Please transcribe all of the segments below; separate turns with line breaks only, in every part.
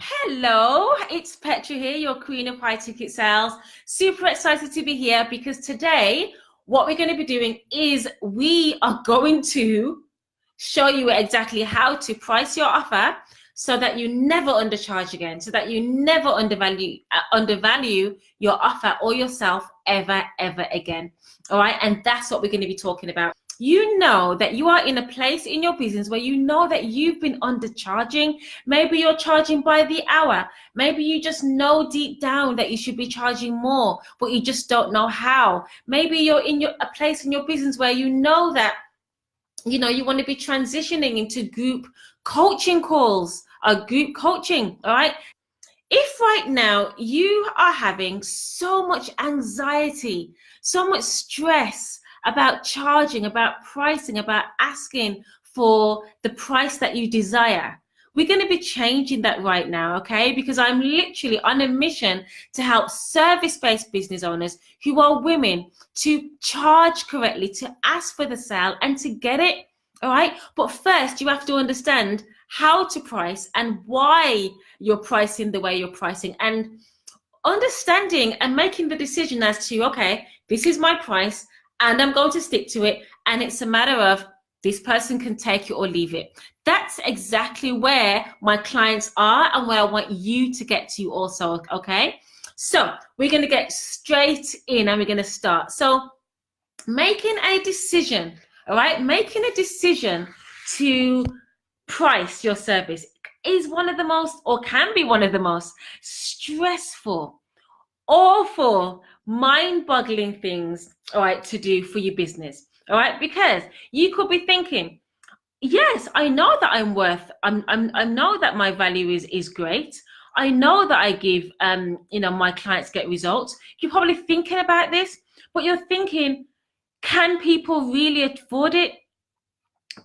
Hello, it's Petra here, your queen of high ticket sales. Super excited to be here because today what we're going to be doing is we are going to show you exactly how to price your offer so that you never undercharge again, so that you never undervalue your offer or yourself ever again. All right, and that's what we're going to be talking about. You know that you are in a place in your business where you know that you've been undercharging. Maybe you're charging by the hour. Maybe you just know deep down that you should be charging more, but you just don't know how. Maybe you're in a place in your business where you know that you want to be transitioning into group coaching calls or group coaching. All right. If right now you are having so much anxiety, so much stress about charging, about pricing, about asking for the price that you desire, we're going to be changing that right now, okay? Because I'm literally on a mission to help service-based business owners who are women to charge correctly, to ask for the sale and to get it, all right? But first, you have to understand how to price and why you're pricing the way you're pricing, and understanding and making the decision as to, okay, this is my price and I'm going to stick to it. And it's a matter of this person can take it or leave it. That's exactly where my clients are and where I want you to get to also, okay? So we're going to get straight in and we're going to start. So making a decision, all right? Making a decision to price your service is one of the most, or can be one of the most stressful, awful, mind-boggling things, all right, to do for your business, all right? Because you could be thinking, yes, I know that I know that my value is great. I know that I give, my clients get results. You're probably thinking about this, but you're thinking, can people really afford it?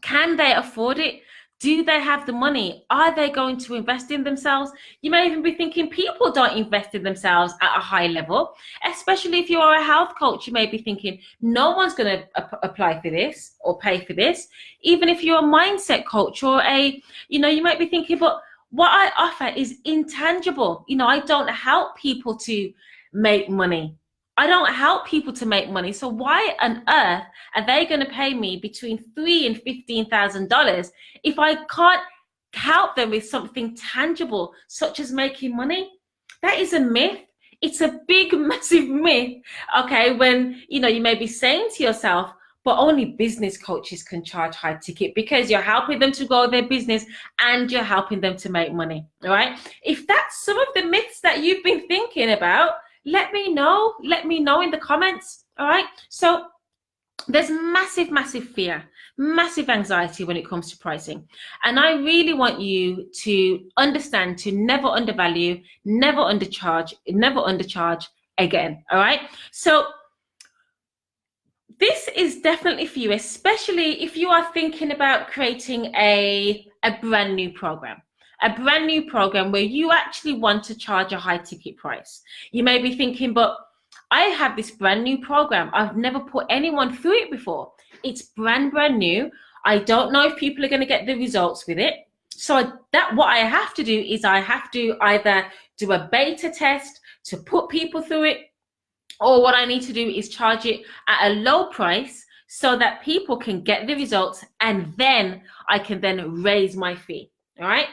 Can they afford it? Do they have the money? Are they going to invest in themselves? You may even be thinking people don't invest in themselves at a high level, especially if you are a health coach. You may be thinking no one's going to apply for this or pay for this. Even if you're a mindset coach or you might be thinking, but what I offer is intangible. I don't help people to make money. I don't help people to make money. So why on earth are they going to pay me between $3,000 and $15,000 if I can't help them with something tangible, such as making money? That is a myth. It's a big, massive myth. Okay, when you may be saying to yourself, but only business coaches can charge high ticket, because you're helping them to grow their business and you're helping them to make money. All right. If that's some of the myths that you've been thinking about, let me know in the comments. All right. So there's massive fear, massive anxiety when it comes to pricing. And I really want you to understand to never undervalue, never undercharge again. All right. So this is definitely for you, especially if you are thinking about creating a brand new program. A brand new program where you actually want to charge a high ticket price. You may be thinking, but I have this brand new program. I've never put anyone through it before. It's brand new. I don't know if people are going to get the results with it. So what I have to do is I have to either do a beta test to put people through it, or what I need to do is charge it at a low price so that people can get the results, and then I can then raise my fee. All right.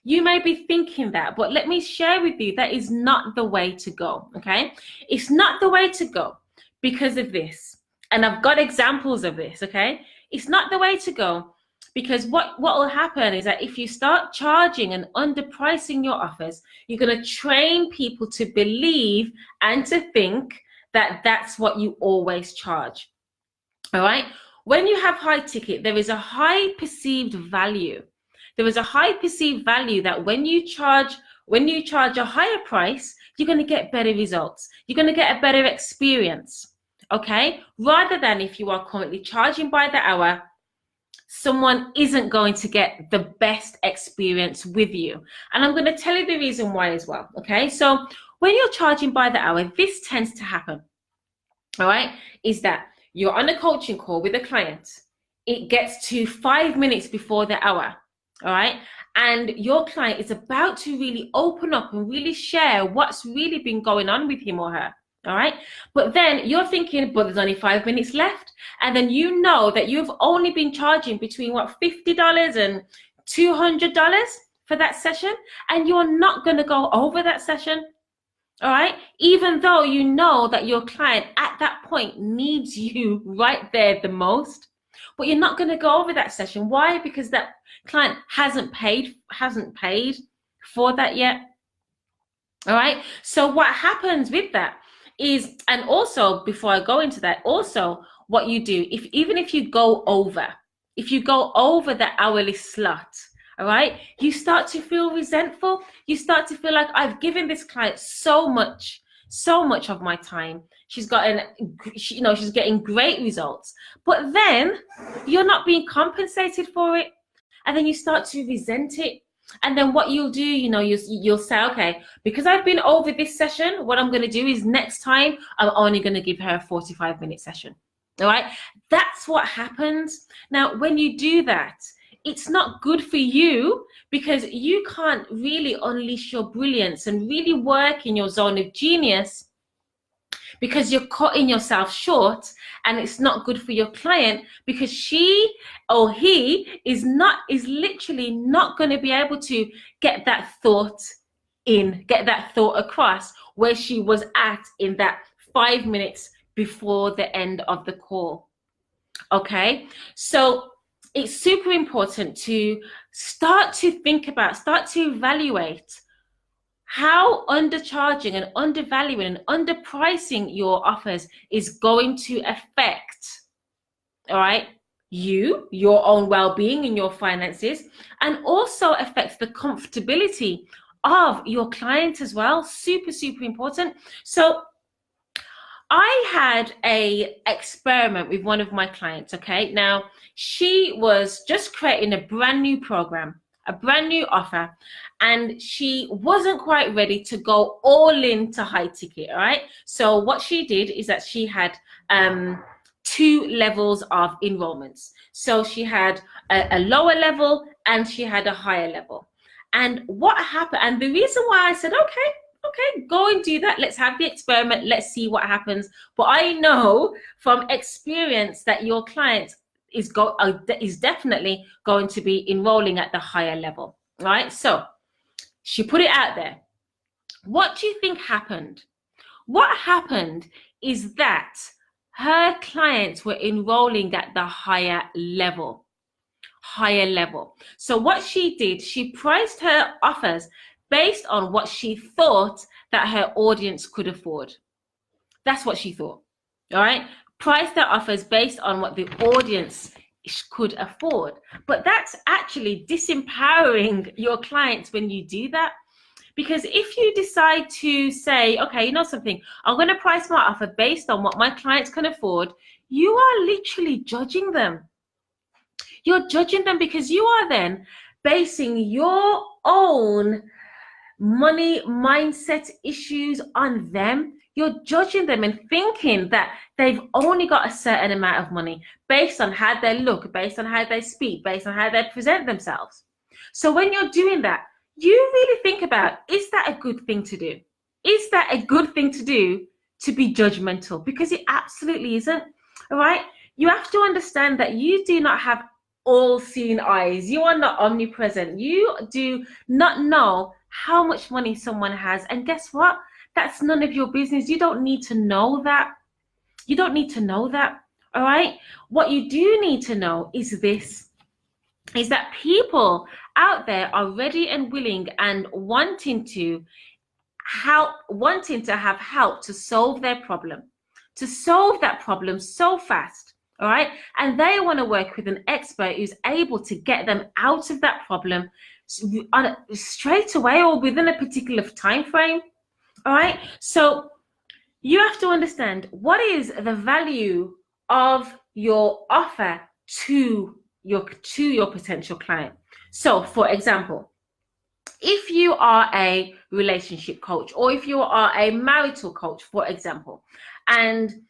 You may be thinking that, but let me share with you that is not the way to go, okay? It's not the way to go because of this. And I've got examples of this, okay? It's not the way to go because what will happen is that if you start charging and underpricing your offers, you're going to train people to believe and to think that that's what you always charge, all right? When you have high ticket, there is a high perceived value. There is a high perceived value that when you charge a higher price, you're going to get better results. You're going to get a better experience, okay? Rather than if you are currently charging by the hour, someone isn't going to get the best experience with you. And I'm going to tell you the reason why as well, okay? So when you're charging by the hour, this tends to happen, all right? Is that you're on a coaching call with a client. It gets to 5 minutes before the hour. All right. and your client is about to really open up and really share what's really been going on with him or her. All right. But then you're thinking, but there's only 5 minutes left. And then you know that you've only been charging between what, $50 and $200 for that session. And you're not going to go over that session. All right. Even though you know that your client at that point needs you right there the most, but you're not going to go over that session. Why? Because that client hasn't paid for that yet. All right. So what happens with that is, and also before I go into that, also what you do, even if you go over the hourly slot, all right, you start to feel resentful. You start to feel like, I've given this client so much of my time. She's getting great results, but then you're not being compensated for it, and then you start to resent it. And then what you'll do, you'll say, okay, because I've been over this session, what I'm going to do is next time I'm only going to give her a 45-minute session. All right, that's what happens. Now, when you do that, it's not good for you, because you can't really unleash your brilliance and really work in your zone of genius, because you're cutting yourself short, and it's not good for your client, because she or he is literally not going to be able to get that thought across where she was at in that 5 minutes before the end of the call. Okay, so it's super important to start to evaluate how undercharging and undervaluing and underpricing your offers is going to affect, all right, your own well-being and your finances, and also affects the comfortability of your client as well. Super, super important. So I had a experiment with one of my clients. Okay, now she was just creating a brand new program, a brand new offer, and she wasn't quite ready to go all into high ticket. All right, so what she did is that she had 2 levels of enrollments. So she had a lower level and she had a higher level. And what happened, and the reason why I said, okay, go and do that. Let's have the experiment. Let's see what happens. But I know from experience that your client is definitely going to be enrolling at the higher level, right? So she put it out there. What do you think happened? What happened is that her clients were enrolling at the higher level. So what she did, she priced her offers based on what she thought that her audience could afford. That's what she thought. All right, price their offers based on what the audience could afford. But that's actually disempowering your clients when you do that. Because if you decide to say, okay, you know something, I'm going to price my offer based on what my clients can afford, you are literally judging them. You're judging them because you are then basing your own money mindset issues on them. You're judging them and thinking that they've only got a certain amount of money based on how they look, based on how they speak, based on how they present themselves. So when you're doing that, you really think about, is that a good thing to do? Is that a good thing to do, to be judgmental? Because it absolutely isn't. All right, you have to understand that you do not have all-seeing eyes. You are not omnipresent. You do not know how much money someone has, and guess what? That's none of your business. You don't need to know that. You don't need to know that. All right, what you do need to know is this, is that people out there are ready and willing and wanting to have help to solve their problem, to solve that problem so fast. All right, and they want to work with an expert who's able to get them out of that problem straight away or within a particular time frame. All right, so you have to understand, what is the value of your offer to your potential client. So for example, if you are a relationship coach, or if you are a marital coach, for example, and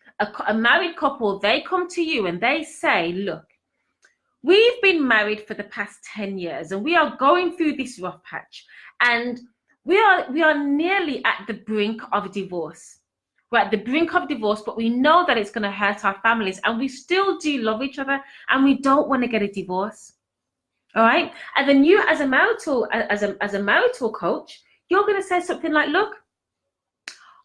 a married couple, they come to you and they say, look, we've been married for the past 10 years and we are going through this rough patch, and we are nearly at the brink of divorce. We're at the brink of divorce, but we know that it's going to hurt our families, and we still do love each other, and we don't want to get a divorce. All right. And then you, as a marital coach, you're going to say something like, look,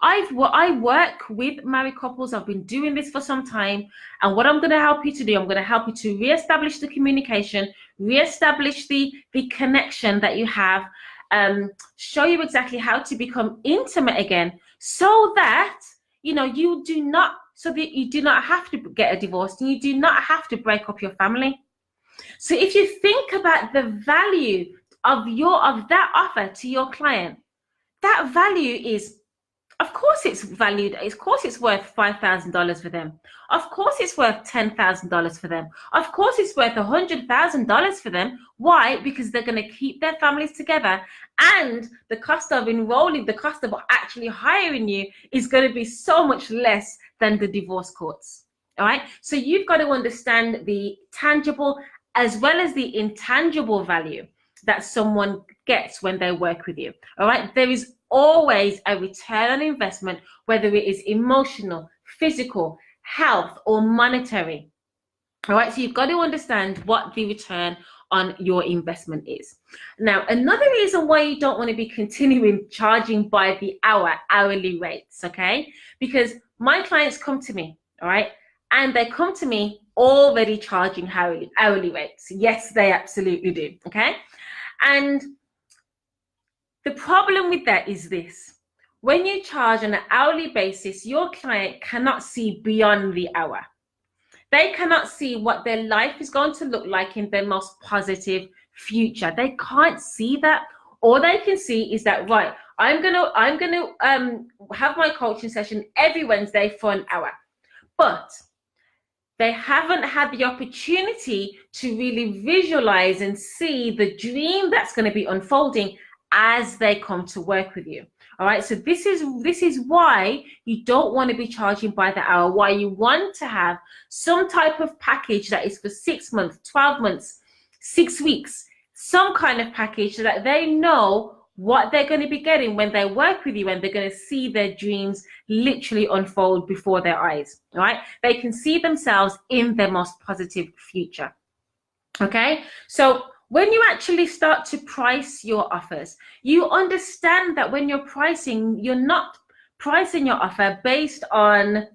I work with married couples. I've been doing this for some time. And what I'm going to help you to do, I'm going to help you to reestablish the communication, reestablish the connection that you have, show you exactly how to become intimate again, so that, you know, you do not have to get a divorce, and you do not have to break up your family. So if you think about the value of that offer to your client, that value is, of course it's valued, of course it's worth $5,000 for them. Of course it's worth $10,000 for them. Of course it's worth $100,000 for them. Why? Because they're going to keep their families together, and the cost of enrolling, the cost of actually hiring you is going to be so much less than the divorce courts. All right. So you've got to understand the tangible as well as the intangible value that someone gets when they work with you. All right. There is always a return on investment, whether it is emotional, physical, health, or monetary. All right. So you've got to understand what the return on your investment is. Now, another reason why you don't want to be continuing charging by the hour, hourly rates. Okay. Because my clients come to me. All right. And they come to me already charging hourly rates. Yes, they absolutely do. Okay. And the problem with that is this: when you charge on an hourly basis, your client cannot see beyond the hour. They cannot see what their life is going to look like in their most positive future. They can't see that. All they can see is that, right, I'm gonna have my coaching session every Wednesday for an hour. But they haven't had the opportunity to really visualize and see the dream that's going to be unfolding as they come to work with you. All right. So this is why you don't want to be charging by the hour, why you want to have some type of package that is for 6 months, 12 months, 6 weeks, some kind of package so that they know what they're going to be getting when they work with you, and they're going to see their dreams literally unfold before their eyes. All right. They can see themselves in their most positive future. Okay. So when you actually start to price your offers, you understand that when you're pricing, you're not pricing your offer based on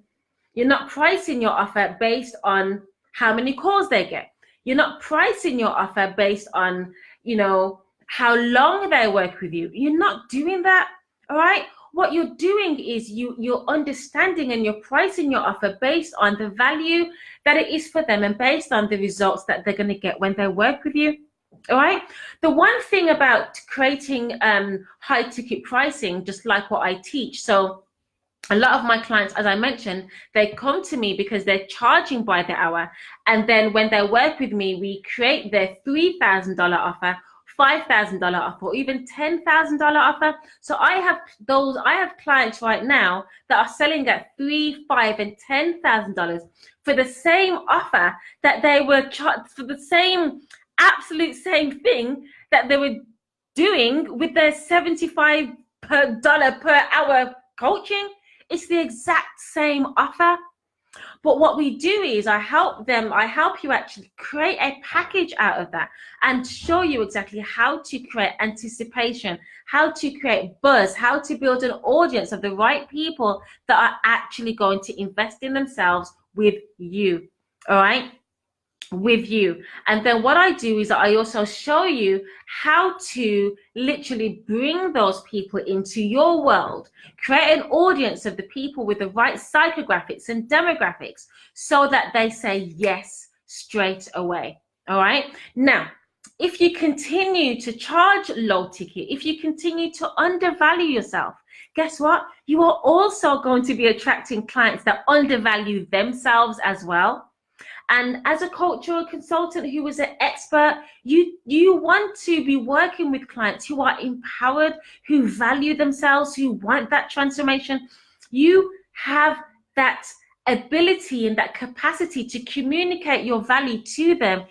how many calls they get. You're not pricing your offer based on, you know, how long they work with you. You're not doing that. All right. What you're doing is you're understanding and you're pricing your offer based on the value that it is for them and based on the results that they're going to get when they work with you. All right. The one thing about creating high ticket pricing, just like what I teach. So a lot of my clients, as I mentioned, they come to me because they're charging by the hour. And then when they work with me, we create their $3,000 offer, $5,000 offer, or even $10,000 offer. So I have clients right now that are selling at $3,000, $5,000, and $10,000 for the same offer that they were charged for, the same absolute same thing that they were doing with their $75 per hour coaching. It's the exact same offer. But what we do is I help you actually create a package out of that and show you exactly how to create anticipation, how to create buzz, how to build an audience of the right people that are actually going to invest in themselves with you. All right. With you. And then what I do is I also show you how to literally bring those people into your world, create an audience of the people with the right psychographics and demographics so that they say yes straight away. All right. Now, if you continue to charge low ticket, if you continue to undervalue yourself, guess what? You are also going to be attracting clients that undervalue themselves as well. And as a coach or a consultant who is an expert, you want to be working with clients who are empowered, who value themselves, who want that transformation. You have that ability and that capacity to communicate your value to them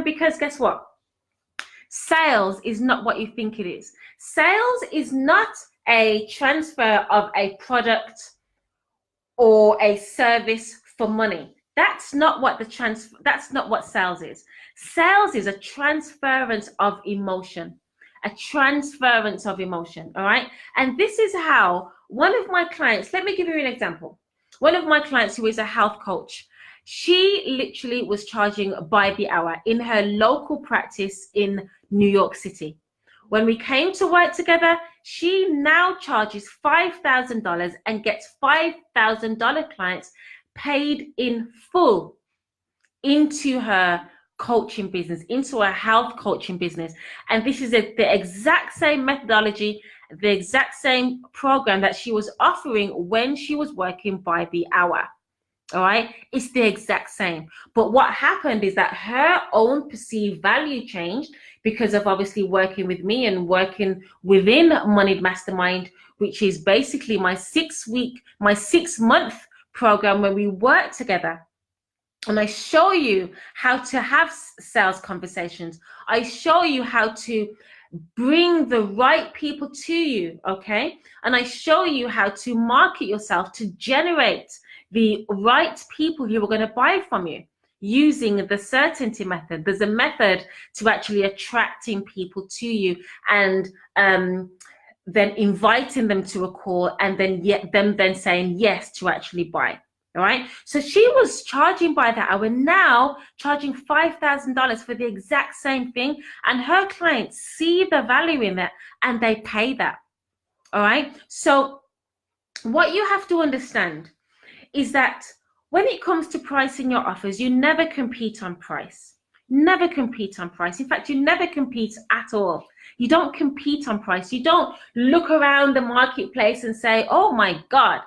because guess what? Sales is not what you think it is. Sales is not a transfer of a product or a service for money. That's not what that's not what sales is. Sales is a transference of emotion. A transference of emotion, all right? And this is how one of my clients, let me give you an example. One of my clients who is a health coach, she literally was charging by the hour in her local practice in New York City. When we came to work together, she now charges $5,000 and gets $5,000 clients paid in full into her coaching business, into a health coaching business. And this is the exact same methodology, the exact same program that she was offering when she was working by the hour. All right, it's the exact same. But what happened is that her own perceived value changed because of obviously working with me and working within Moneyed Mastermind, which is basically my 6-month program where we work together. And I show you how to have sales conversations. I show you how to bring the right people to you, okay? And I show you how to market yourself to generate the right people who are going to buy from you using the certainty method. There's a method to actually attracting people to you and then inviting them to a call and then them saying yes to actually buy. All right. So she was charging by the hour, now charging $5,000 for the exact same thing. And her clients see the value in that and they pay that. All right. So what you have to understand is that when it comes to pricing your offers, you never compete on price. Never compete on price. In fact, you never compete at all. You don't compete on price. You don't look around the marketplace and say, oh my God,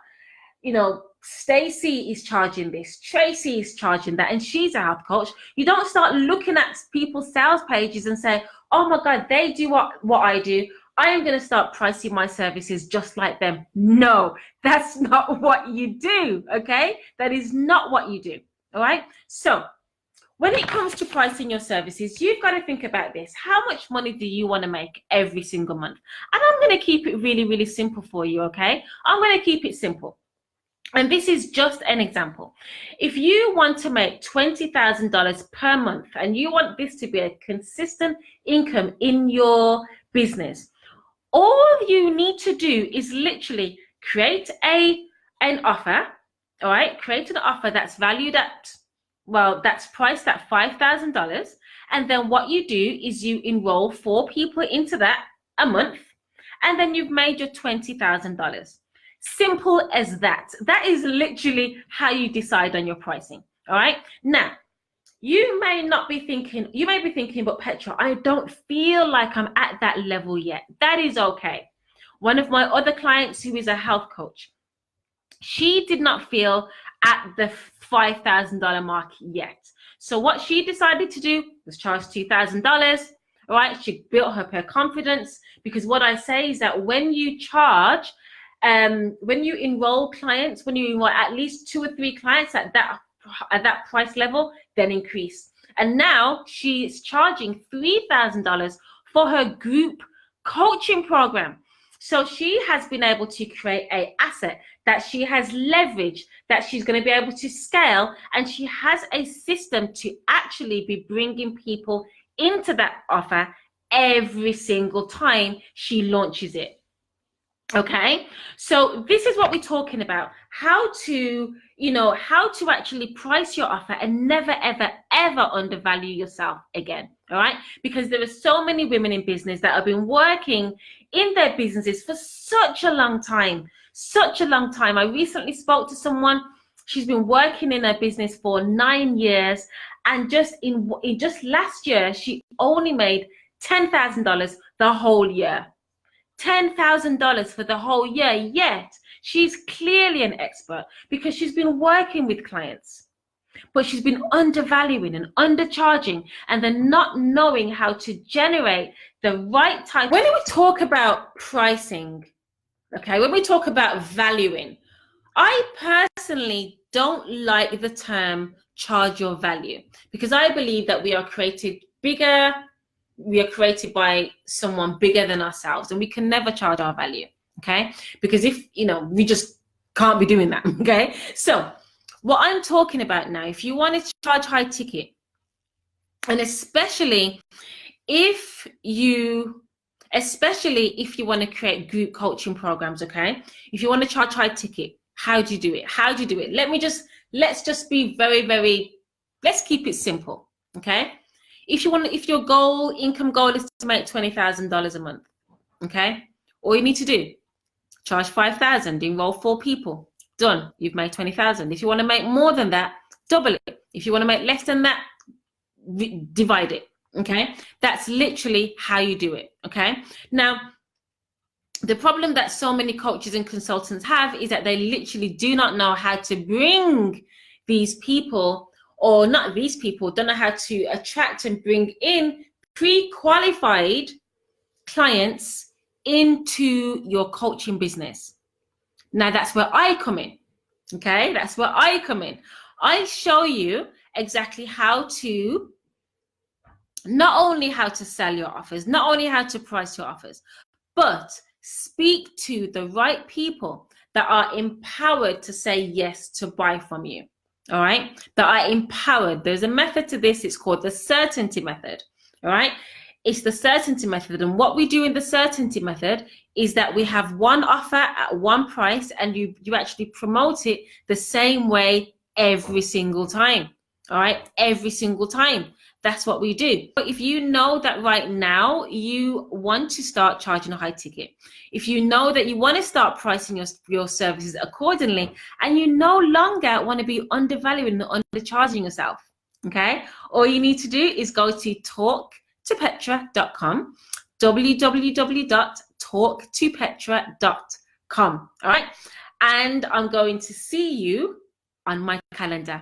you know, Stacy is charging this, Tracy is charging that, and she's a health coach. You don't start looking at people's sales pages and say, oh my God, they do what I do. I am going to start pricing my services just like them. No, that's not what you do, okay? That is not what you do, all right? So when it comes to pricing your services, you've got to think about this. How much money do you want to make every single month? And I'm going to keep it really, really simple for you, okay? I'm going to keep it simple. And this is just an example. If you want to make $20,000 per month and you want this to be a consistent income in your business, all you need to do is literally create an offer, all right? Create an offer that's valued at, well, that's priced at $5,000. And then what you do is you enroll 4 people into that a month, and then you've made your $20,000. Simple as that. That is literally how you decide on your pricing. All right. Now, you may be thinking, but Petra, I don't feel like I'm at that level yet. That is okay. One of my other clients who is a health coach, she did not feel at the $5,000 mark yet. So what she decided to do was charge $2,000. All right. She built up her confidence, because what I say is that when you charge, when you enroll clients, when you enroll at least 2 or 3 clients at that price level, then increase. And now she's charging $3,000 for her group coaching program. So she has been able to create an asset that she has leveraged, that she's going to be able to scale, and she has a system to actually be bringing people into that offer every single time she launches it. Okay, so this is what we're talking about, how to actually price your offer and never, ever, ever undervalue yourself again. All right, because there are so many women in business that have been working in their businesses for such a long time. I recently spoke to someone. She's been working in her business for 9 years, and just in last year, she only made $10,000 the whole year. $10,000 for the whole year, yet she's clearly an expert because she's been working with clients, but she's been undervaluing and undercharging, and then not knowing how to generate the right type. When we talk about pricing, okay, when we talk about valuing, I personally don't like the term charge your value, because I believe that we are created bigger, we are created by someone bigger than ourselves, and we can never charge our value, okay? Because if, we just can't be doing that, okay? So what I'm talking about now, if you want to charge high ticket, and especially if you want to create group coaching programs, okay? If you want to charge high ticket, how do you do it? How do you do it? Let's just be let's keep it simple, okay? If your income goal is to make $20,000 a month, okay? All you need to do, charge 5,000, enroll 4 people, done. You've made 20,000. If you want to make more than that, double it. If you want to make less than that, divide it. Okay, that's literally how you do it. Okay, now the problem that so many coaches and consultants have is that they literally do not know how to bring these people, or not these people, don't know how to attract and bring in pre-qualified clients into your coaching business. Now that's where I come in. Okay, that's where I come in. I show you exactly how to, not only how to sell your offers, not only how to price your offers, but speak to the right people that are empowered to say yes to buy from you. All right, that are empowered. There's a method to this. It's called the certainty method. All right, it's the certainty method. And what we do in the certainty method is that we have one offer at one price, and you actually promote it the same way every single time. All right, every single time. That's what we do. But if you know that right now you want to start charging a high ticket, if you know that you want to start pricing your services accordingly, and you no longer want to be undervaluing and undercharging yourself, okay, all you need to do is go to talktopetra.com, www.talktopetra.com. All right, and I'm going to see you on my calendar.